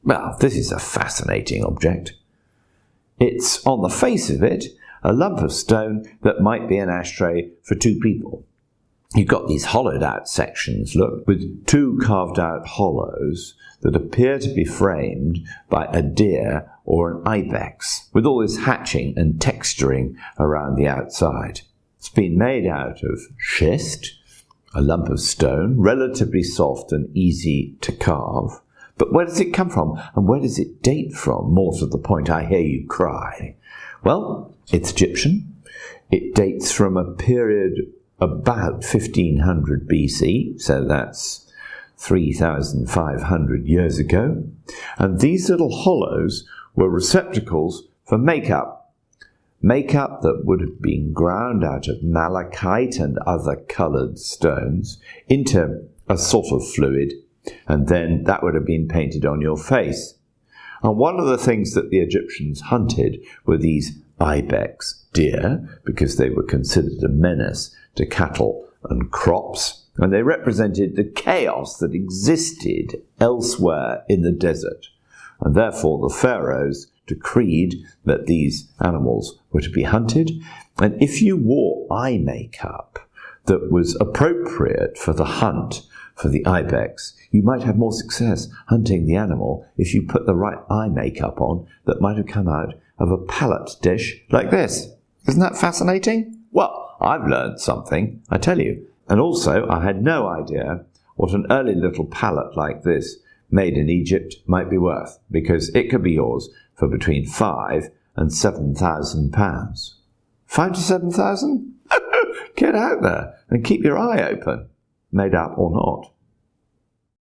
Well, this is a fascinating object. It's, on the face of it, a lump of stone that might be an ashtray for two people. You've got these hollowed out sections, look, with two carved out hollows that appear to be framed by a deer or an ibex, with all this hatching and texturing around the outside. It's been made out of schist, a lump of stone, relatively soft and easy to carve. But where does it come from, and where does it date from? More to the point, I hear you cry. Well, it's Egyptian. It dates from a period about 1500 BC, so that's 3,500 years ago. And these little hollows were receptacles for makeup. Makeup that would have been ground out of malachite and other coloured stones into a sort of fluid, and then that would have been painted on your face. And one of the things that the Egyptians hunted were these ibex deer, because they were considered a menace to cattle and crops, and they represented the chaos that existed elsewhere in the desert. And therefore the pharaohs decreed that these animals were to be hunted, and if you wore eye makeup that was appropriate for the hunt for the ibex, you might have more success hunting the animal if you put the right eye makeup on that might have come out of a palette dish like this. Isn't that fascinating? Well, I've learned something, I tell you. And also, I had no idea what an early little palette like this, made in Egypt, might be worth, because it could be yours for between £5,000 and £7,000. 5 to 7,000? Get out there and keep your eye open, made up or not.